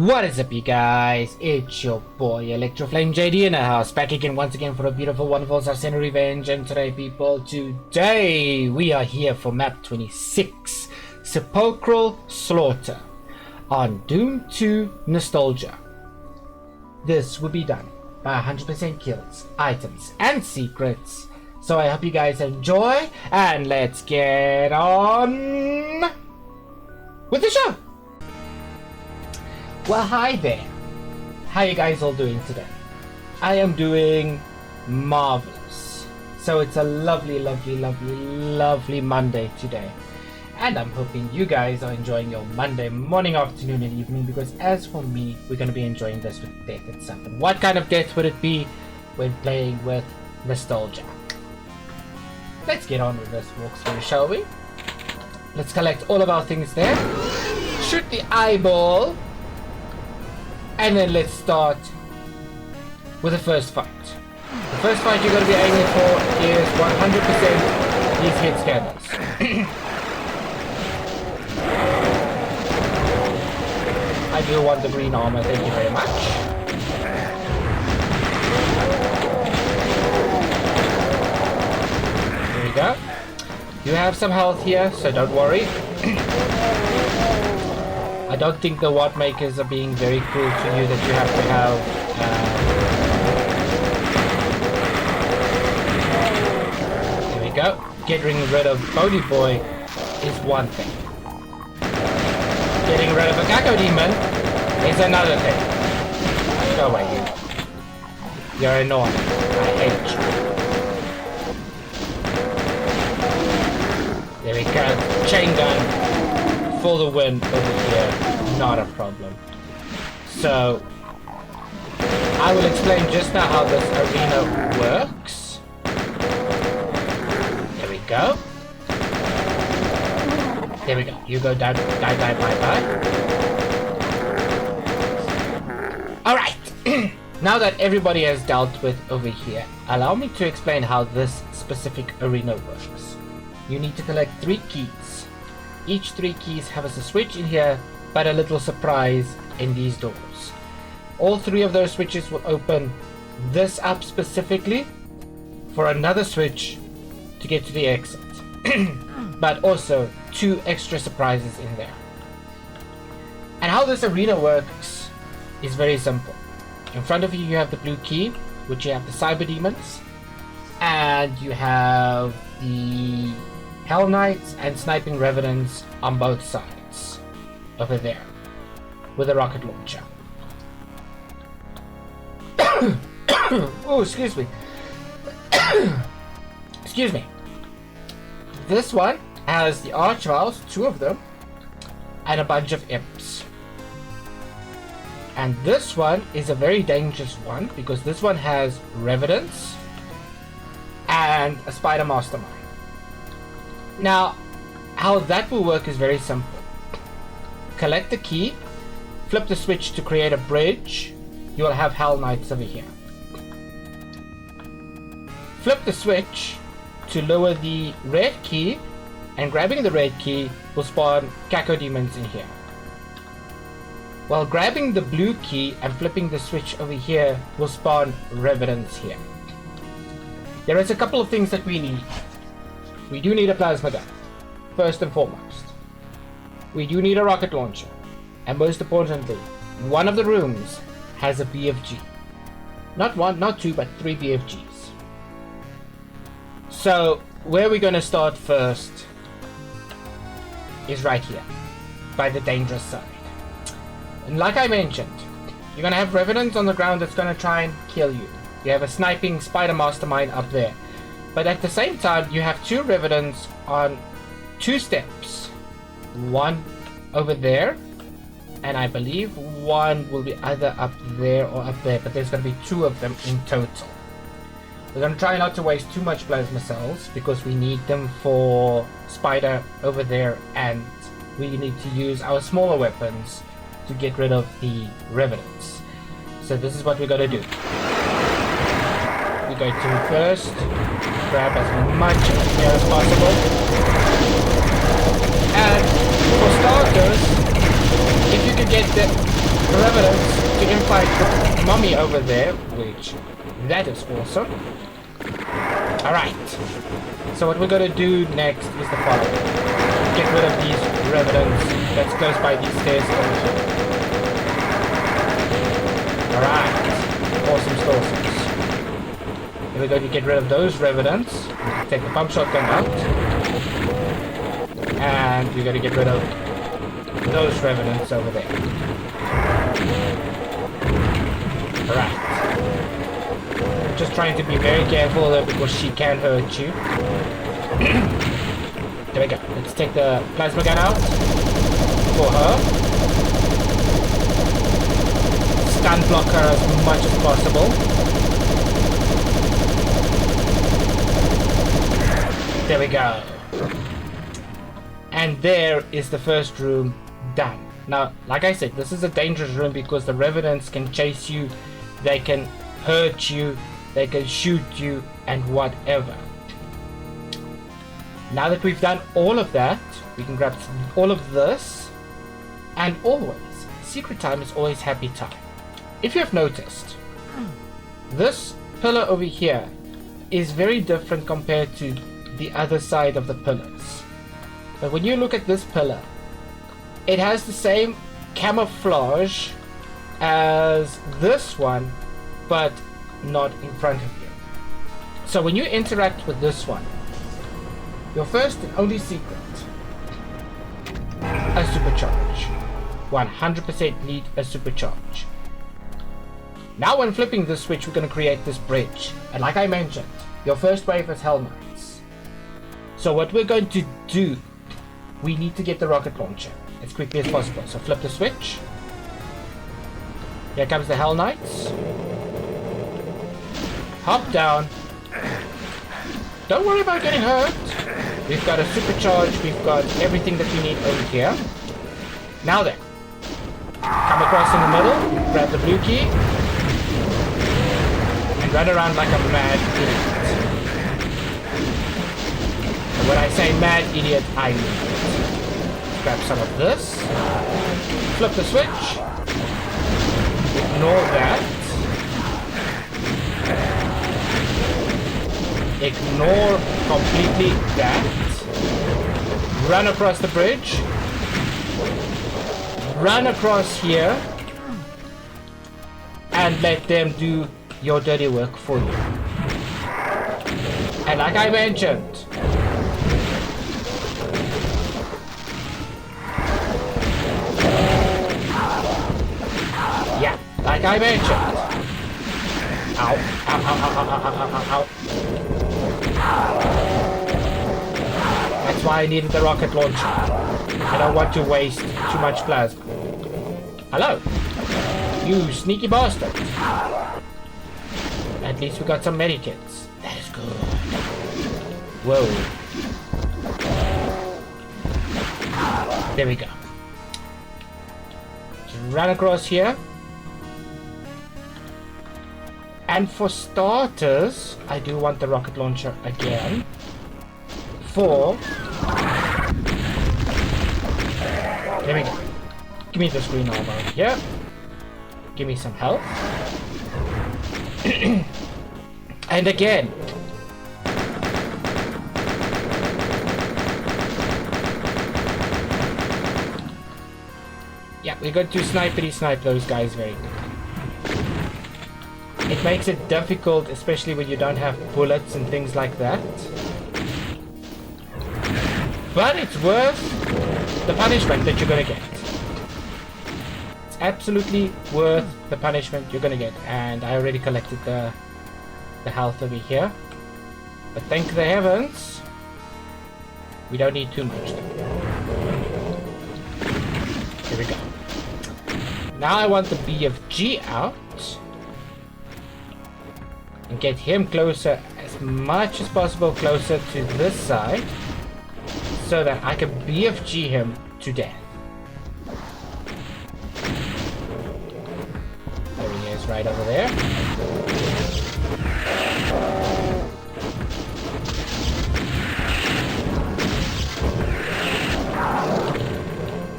What is up, you guys? It's your boy Electroflame JD in the house, back again once again for a beautiful, wonderful Sarsen Revenge. And today, people, today we are here for map 26, Sepulchral Slaughter on Doom 2 Nostalgia. This will be done by 100% kills, items, and secrets. So I hope you guys enjoy, and let's get on with the show. Well, hi there. How you guys all doing today? I am doing marvelous. So it's a lovely, lovely, lovely, lovely Monday today. And I'm hoping you guys are enjoying your Monday morning, afternoon, and evening, because as for me, we're going to be enjoying this with death itself. And what kind of death would it be when playing with nostalgia? Let's get on with this walkthrough, shall we? Let's collect all of our things there. Shoot the eyeball. And then let's start with the first fight. The first fight you're going to be aiming for is 100% these hit scanners. I do want the green armor, thank you very much. There we go. You have some health here, so don't worry. I don't think the ward makers are being very cruel to you that you have to have there we go. Getting rid of Bony Boy is one thing. Getting rid of a Caco Demon is another thing. Go away, you. You're annoying. I hate you. There we go. Chain gun. For the win over here, not a problem. So, I will explain just now how this arena works. There we go. There we go. You go down, die, bye, bye. Alright, now that everybody has dealt with over here, allow me to explain how this specific arena works. You need to collect 3 keys. Each 3 keys have a switch in here, but a little surprise in these doors. All 3 of those switches will open this up specifically for another switch to get to the exit. But also 2 extra surprises in there. And how this arena works is very simple. In front of you, you have the blue key, which you have the Cyber Demons, and you have the Hell Knights and Sniping Revenants on both sides. Over there. With a rocket launcher. Oh, excuse me. Excuse me. This one has the Archviles, 2 of them, and a bunch of imps. And this one is a very dangerous one because this one has Revenants and a Spider Mastermind. Now, how that will work is very simple. Collect the key, flip the switch to create a bridge, you will have Hell Knights over here. Flip the switch to lower the red key, and grabbing the red key will spawn Caco Demons in here. While grabbing the blue key and flipping the switch over here will spawn Revenants here. There is a couple of things that we need. We do need a plasma gun, first and foremost. We do need a rocket launcher. And most importantly, one of the rooms has a BFG. Not 1, not 2, but 3 BFGs. So, where we're going to start first is right here, by the dangerous side. And like I mentioned, you're going to have Revenants on the ground that's going to try and kill you. You have a sniping Spider Mastermind up there. But at the same time, you have 2 Revenants on 2 steps. One over there, and I believe one will be either up there or up there, but there's going to be 2 of them in total. We're going to try not to waste too much plasma cells because we need them for Spider over there, and we need to use our smaller weapons to get rid of the Revenants. So this is what we're going to do. We're going to first grab as much of here as possible. And for starters, if you could get the revenants to infight the mummy over there, which that is awesome. Alright. So what we're gonna do next is the following. Get rid of these revenants that's close by these stairs over here. Alright. Awesome stores. Then we're going to get rid of those revenants. Take the pump shotgun out. And we're going to get rid of those revenants over there. Alright. Just trying to be very careful though, because she can hurt you. There we go. Let's take the plasma gun out for her. Stun block her as much as possible. There we go. And there is the first room done. Now, like I said, this is a dangerous room because the revenants can chase you, they can hurt you, they can shoot you, and whatever. Now that we've done all of that, we can grab all of this, and always, secret time is always happy time. If you have noticed, this pillar over here is very different compared to the other side of the pillars. But when you look at this pillar, it has the same camouflage as this one, but not in front of you. So when you interact with this one, your first and only secret, a supercharge. 100% need a supercharge. Now when flipping this switch, we're going to create this bridge. And like I mentioned, your first wave is Hell Knights. So what we're going to do, we need to get the rocket launcher as quickly as possible. So flip the switch. Here comes the Hell Knights. Hop down. Don't worry about getting hurt. We've got a supercharge. We've got everything that we need over here. Now then, come across in the middle, grab the blue key, and run around like a mad idiot. And when I say mad idiot, I mean it. Grab some of this, flip the switch, ignore that, ignore completely that, run across the bridge, run across here, and let them do your dirty work for you. And like I mentioned, like I mentioned. Ow. Ow, ow, ow, ow, ow, ow, ow. That's why I needed the rocket launcher. I don't want to waste too much plasma. Hello. You sneaky bastard. At least we got some medikits. That is good. Whoa. There we go. Just run across here. And for starters, I do want the rocket launcher again. There we go. Give me this green armor here. Give me some health. And again. Yeah, we're going to snipe those guys very good. It makes it difficult, especially when you don't have bullets and things like that. But it's worth the punishment that you're gonna get. It's absolutely worth the punishment you're gonna get. And I already collected the health over here. But thank the heavens, we don't need too much. Here we go. Now I want the BFG out. And get him closer, as much as possible closer to this side, so that I can BFG him to death. There he is, right over there.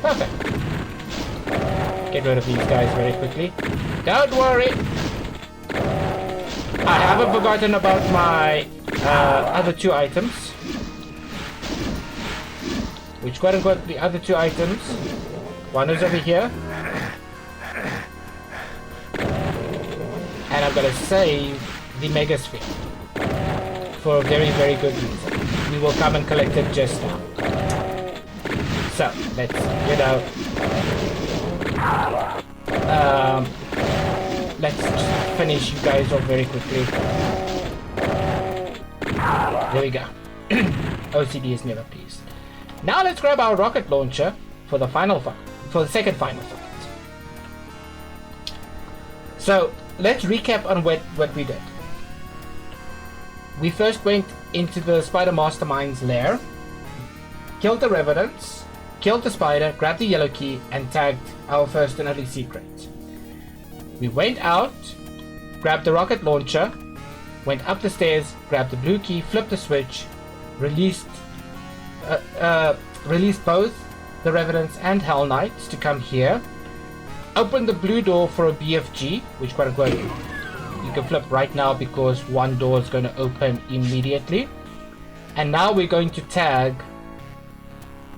Perfect. Get rid rid of these guys very quickly. Don't worry. I haven't forgotten about my other 2 items. Which quote unquote the other 2 items. One is over here. And I'm gonna save the Megasphere. For a very, very good reason. We will come and collect it just now. So, let's, let's just finish you guys off very quickly. There we go. OCD is never pleased. Now let's grab our rocket launcher for the second final fight. So, let's recap on what we did. We first went into the Spider Mastermind's lair, killed the Revenants, killed the spider, grabbed the yellow key, and tagged our first and only secret. We went out, grabbed the rocket launcher, went up the stairs, grabbed the blue key, flipped the switch, released both the Revenants and Hell Knights to come here, opened the blue door for a BFG, which quote unquote you can flip right now because one door is going to open immediately. And now we're going to tag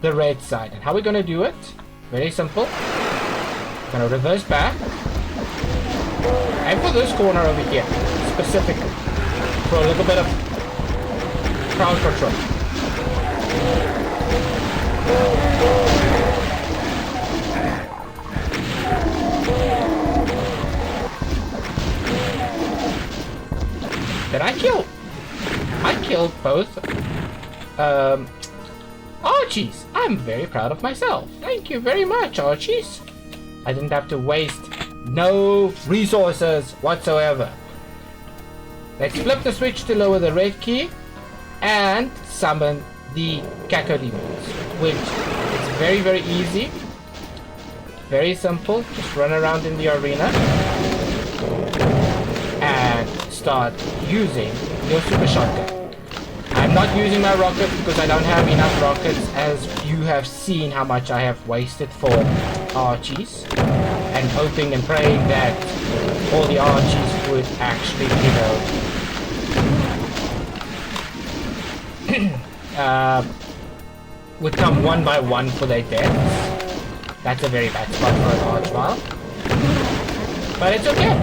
the red side. And how we're going to do it? Very simple. We're going to reverse back. And for this corner over here, specifically, for a little bit of crowd control. Did I kill? I killed both Archies. I'm very proud of myself. Thank you very much, Archies. I didn't have to waste no resources whatsoever. Let's flip the switch to lower the red key and summon the Caco demons, which is very, very easy. Very simple. Just run around in the arena and start using your super shotgun. I'm not using my rockets because I don't have enough rockets, as you have seen how much I have wasted for Archies, and hoping and praying that all the Archies would actually, would come one by one for their deaths. That's a very bad spot for an Archvile. But it's okay.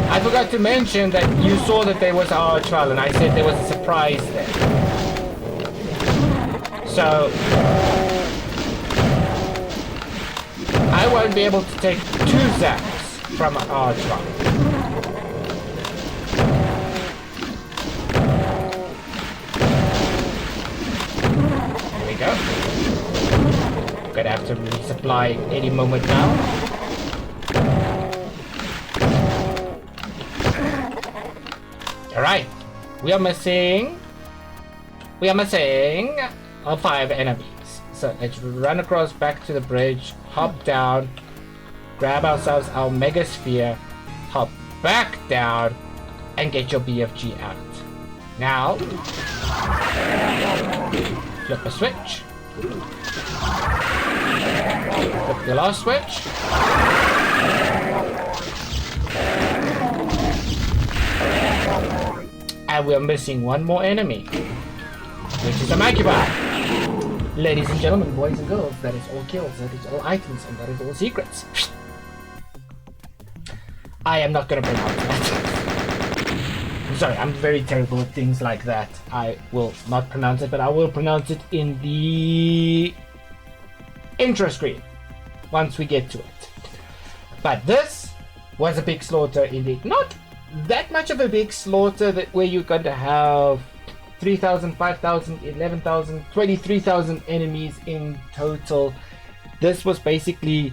I forgot to mention that you saw that there was an Archvile, and I said there was a surprise there. So I won't be able to take 2 zaps from an Archvile. There we go. Gonna have to resupply any moment now. Alright, we are missing 5 enemies. So let's run across back to the bridge, hop down, grab ourselves our Mega Sphere, hop back down, and get your BFG out. Now, flip a switch. Flip the last switch. And we're missing one more enemy, which is a Macuba. Ladies and gentlemen, boys and girls, that is all kills, that is all items, and that is all secrets. I am not gonna pronounce that. I'm sorry, I'm very terrible at things like that. I will not pronounce it, but I will pronounce it in the intro screen once we get to it. But this was a big slaughter indeed. Not that much of a big slaughter that where you're going to have 3,000, 5,000, 11,000, 23,000 enemies in total. This was basically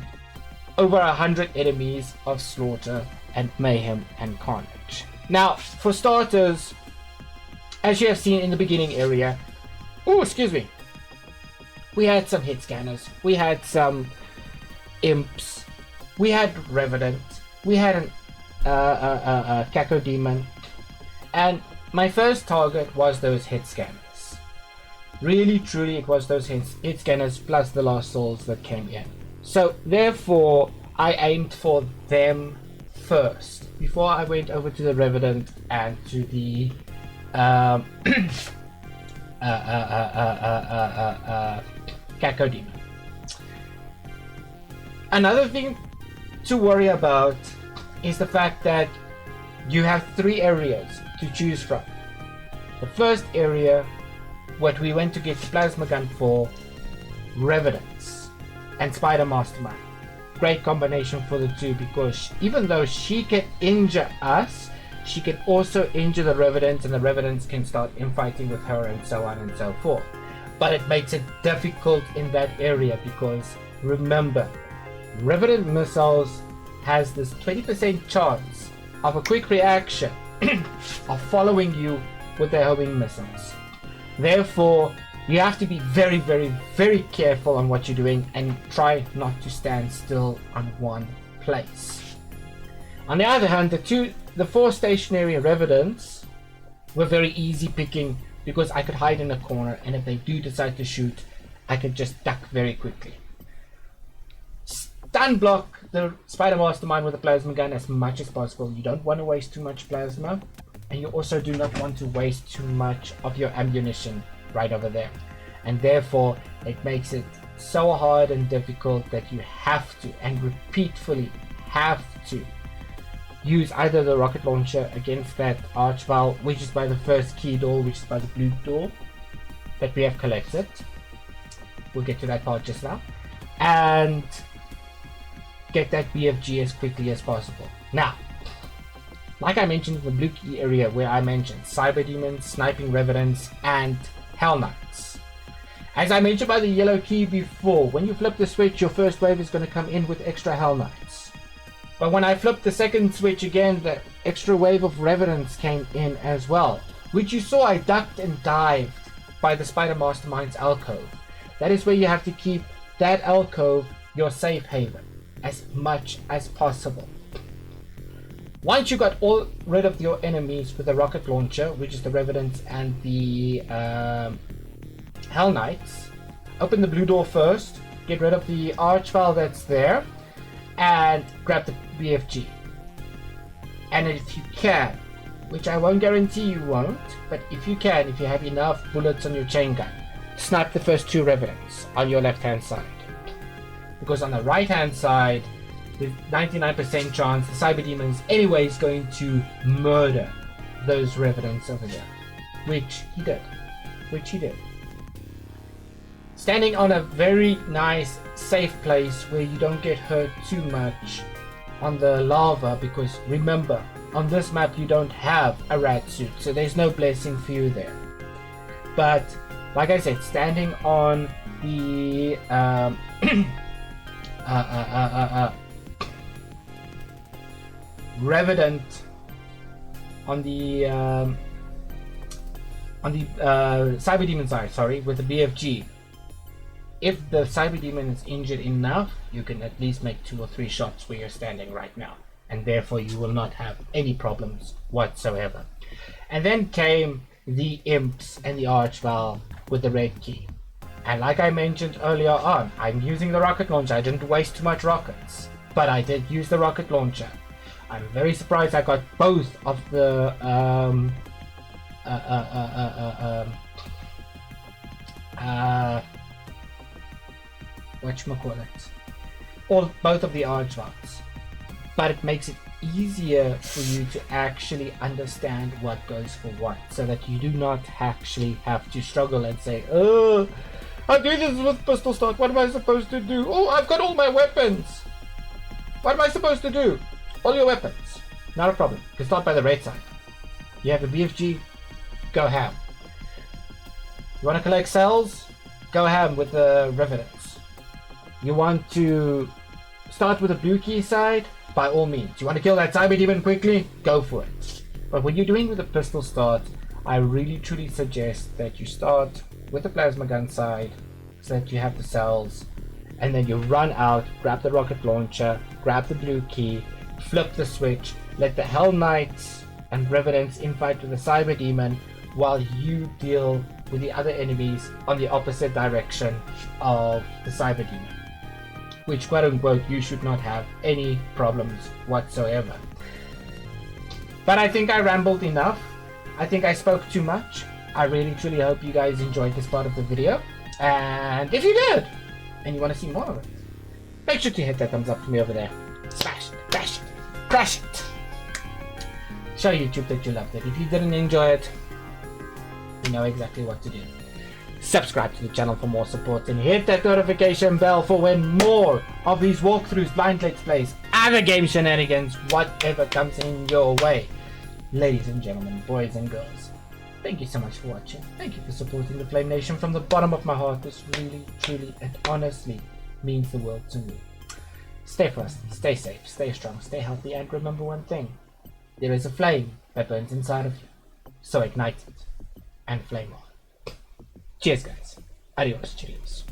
over 100 enemies of slaughter and mayhem and carnage. Now, for starters, as you have seen in the beginning area, we had some hit scanners, we had some imps, we had revenants, we had an Caco demon, and my first target was those hit scanners. Really, truly, it was those hit scanners plus the lost souls that came in. So therefore, I aimed for them first before I went over to the Revenant and to the Caco Demon. Another thing to worry about is the fact that you have 3 areas to choose from. The first area, what we went to get the plasma gun for, Revenants and Spider Mastermind. Great combination for the two, because even though she can injure us, she can also injure the Revenants, and the Revenants can start infighting with her and so on and so forth. But it makes it difficult in that area because remember, Revenant missiles has this 20% chance of a quick reaction of following you with their homing missiles. Therefore, you have to be very, very, very careful on what you're doing and try not to stand still on one place. On the other hand, the 4 stationary Revenants were very easy picking because I could hide in a corner, and if they do decide to shoot, I could just duck very quickly. Stun block the Spider Mastermind with a plasma gun as much as possible. You don't want to waste too much plasma, and you also do not want to waste too much of your ammunition right over there. And therefore, it makes it so hard and difficult that you have to, and repeatedly have to, use either the rocket launcher against that archvile, which is by the first key door, which is by the blue door that we have collected. We'll get to that part just now. And get that BFG as quickly as possible. Now, like I mentioned in the blue key area where I mentioned Cyber Demons, Sniping Revenants, and Hell Knights. As I mentioned by the yellow key before, when you flip the switch, your first wave is going to come in with extra Hell Knights. But when I flipped the second switch again, the extra wave of Revenants came in as well, which you saw I ducked and dived by the Spider Mastermind's alcove. That is where you have to keep that alcove your safe haven as much as possible. Once you got all rid of your enemies with the rocket launcher, which is the Revenants and the Hell Knights, open the blue door first, get rid of the archvile that's there, and grab the BFG. And if you can, which I won't guarantee you won't, but if you can, if you have enough bullets on your chain gun, snipe the first 2 Revenants on your left hand side. Because on the right hand side, with 99% chance, the Cyber Demon's anyway is going to murder those Revenants over there. Which he did. Standing on a very nice, safe place where you don't get hurt too much on the lava, because remember, on this map you don't have a rat suit, so there's no blessing for you there. But, like I said, standing on the Revenant on the Cyber Demon side, sorry, with the BFG. If the Cyber Demon is injured enough, you can at least make 2 or 3 shots where you're standing right now, and therefore you will not have any problems whatsoever. And then came the Imps and the Archvile with the red key. And like I mentioned earlier on, I'm using the rocket launcher. I didn't waste too much rockets, but I did use the rocket launcher. I'm very surprised I got both of the both of the archviles. But it makes it easier for you to actually understand what goes for what, so that you do not actually have to struggle and say, oh, I do this with pistol start, what am I supposed to do? Oh, I've got all my weapons. What am I supposed to do? All your weapons. Not a problem. You can start by the red side. You have a BFG, go ham. You want to collect cells? Go ham with the Revenants. You want to start with the blue key side? By all means. You want to kill that Cyber Demon quickly? Go for it. But when you're doing with a pistol start, I really truly suggest that you start with the plasma gun side, so that you have the cells, and then you run out, grab the rocket launcher, grab the blue key, flip the switch, let the Hell Knights and Revenants infight with the Cyber Demon, while you deal with the other enemies on the opposite direction of the Cyber Demon. which quote unquote you should not have any problems whatsoever. But I think I rambled enough. I think I spoke too much. I really truly hope you guys enjoyed this part of the video. And if you did, and you want to see more of it, make sure to hit that thumbs up for me over there. Smash it, bash it, crush it. Show YouTube that you loved it. If you didn't enjoy it, you know exactly what to do. Subscribe to the channel for more support and hit that notification bell for when more of these walkthroughs, blind let's plays, other game shenanigans, whatever comes in your way. Ladies and gentlemen, boys and girls, thank you so much for watching. Thank you for supporting the Flame Nation from the bottom of my heart. This really, truly, and honestly means the world to me. Stay frosty, stay safe, stay strong, stay healthy, and remember one thing. There is a flame that burns inside of you. So ignite it and flame on. Cheers guys. Adios, cheers.